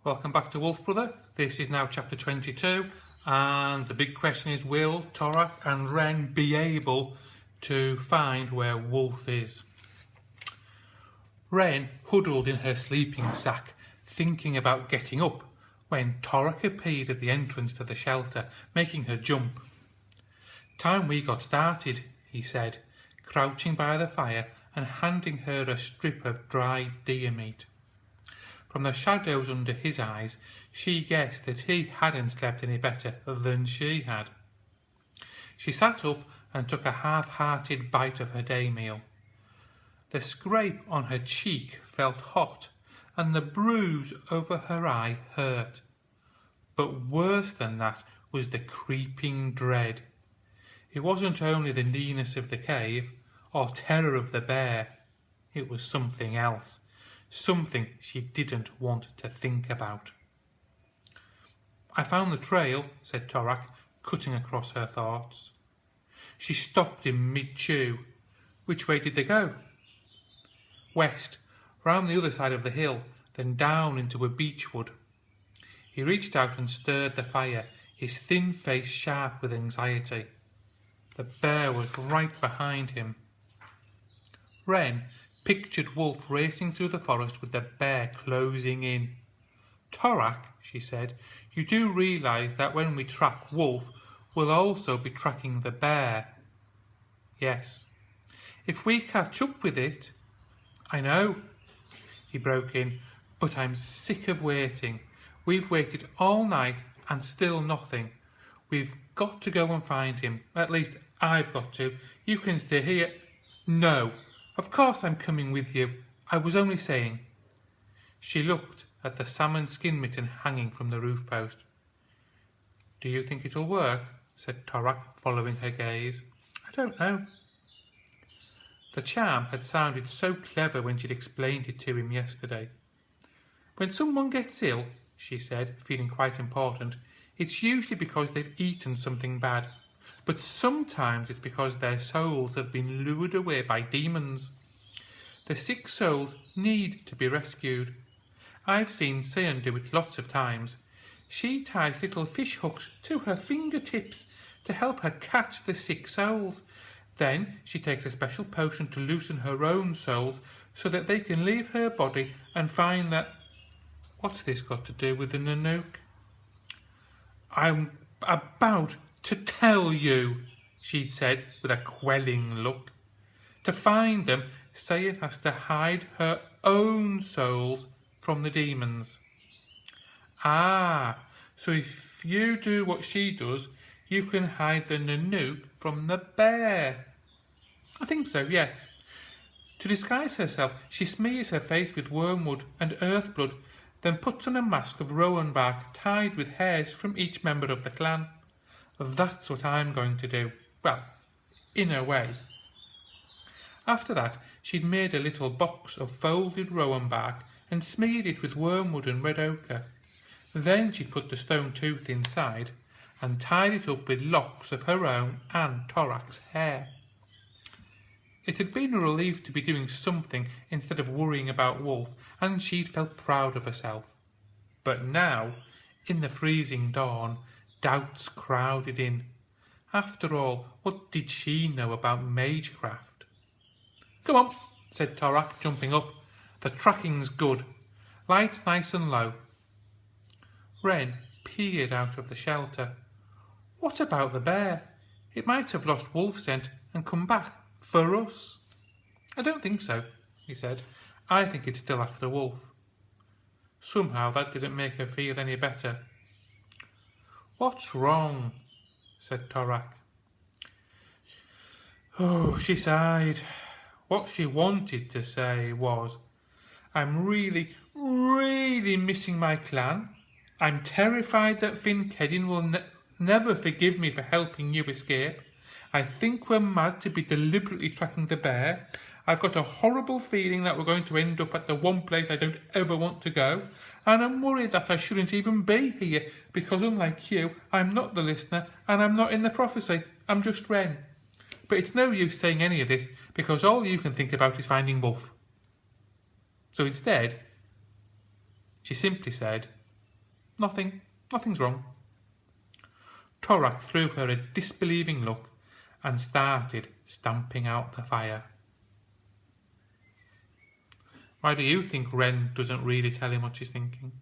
Welcome back to Wolf Brother. This is now chapter 22, and the big question is, will Torak and Renn be able to find where Wolf is? Renn huddled in her sleeping sack, thinking about getting up, when Torak appeared at the entrance to the shelter, making her jump. "Time we got started," he said, crouching by the fire and handing her a strip of dried deer meat. From the shadows under his eyes, she guessed that he hadn't slept any better than she had. She sat up and took a half-hearted bite of her day meal. The scrape on her cheek felt hot, and the bruise over her eye hurt. But worse than that was the creeping dread. It wasn't only the nearness of the cave, or terror of the bear. It was something else. Something she didn't want to think about. "I found the trail," said Torak, cutting across her thoughts. She stopped in mid-chew. "Which way did they go?" "West, round the other side of the hill, then down into a beechwood." He reached out and stirred the fire, his thin face sharp with anxiety. The bear was right behind him. Renn pictured Wolf racing through the forest with the bear closing in. "Torak," she said, "you do realise that when we track Wolf, we'll also be tracking the bear?" "Yes." "If we catch up with it—" "I know," he broke in, "but I'm sick of waiting. We've waited all night and still nothing. We've got to go and find him. At least I've got to. You can stay here." "No. Of course I'm coming with you. I was only saying." She looked at the salmon skin mitten hanging from the roof post. "Do you think it'll work?" said Torak, following her gaze. "I don't know." The charm had sounded so clever when she'd explained it to him yesterday. "When someone gets ill," she said, feeling quite important, "it's usually because they've eaten something bad. But sometimes it's because their souls have been lured away by demons. The sick souls need to be rescued. I've seen Sion do it lots of times. She ties little fish hooks to her fingertips to help her catch the sick souls. Then she takes a special potion to loosen her own souls so that they can leave her body and find that—" "What's this got to do with the Nanook?" "I'm about to tell you," she'd said with a quelling look. "To find them, Sion has to hide her own souls from the demons." "Ah, so if you do what she does, you can hide the Nanook from the bear." "I think so, yes. To disguise herself, she smears her face with wormwood and earth blood, then puts on a mask of rowan bark tied with hairs from each member of the clan. That's what I'm going to do. Well, in a way." After that, she'd made a little box of folded rowan bark and smeared it with wormwood and red ochre. Then she'd put the stone tooth inside and tied it up with locks of her own and Torak's hair. It had been a relief to be doing something instead of worrying about Wolf, and she'd felt proud of herself. But now, in the freezing dawn, doubts crowded in. After all, what did she know about magecraft? "Come on," said Torak, jumping up. "The tracking's good. Lights nice and low." Renn peered out of the shelter. "What about the bear? It might have lost wolf scent and come back for us." "I don't think so," he said. "I think it's still after Wolf." Somehow that didn't make her feel any better. "What's wrong?" said Torak. Oh, she sighed. What she wanted to say was, "I'm really, really missing my clan. I'm terrified that Finn Kedin will never forgive me for helping you escape. I think we're mad to be deliberately tracking the bear. I've got a horrible feeling that we're going to end up at the one place I don't ever want to go. And I'm worried that I shouldn't even be here because, unlike you, I'm not the listener and I'm not in the prophecy. I'm just Renn. But it's no use saying any of this because all you can think about is finding Wolf." So instead, she simply said, Nothing's wrong. Torak threw her a disbelieving look and started stamping out the fire. Why do you think Renn doesn't really tell him what she's thinking?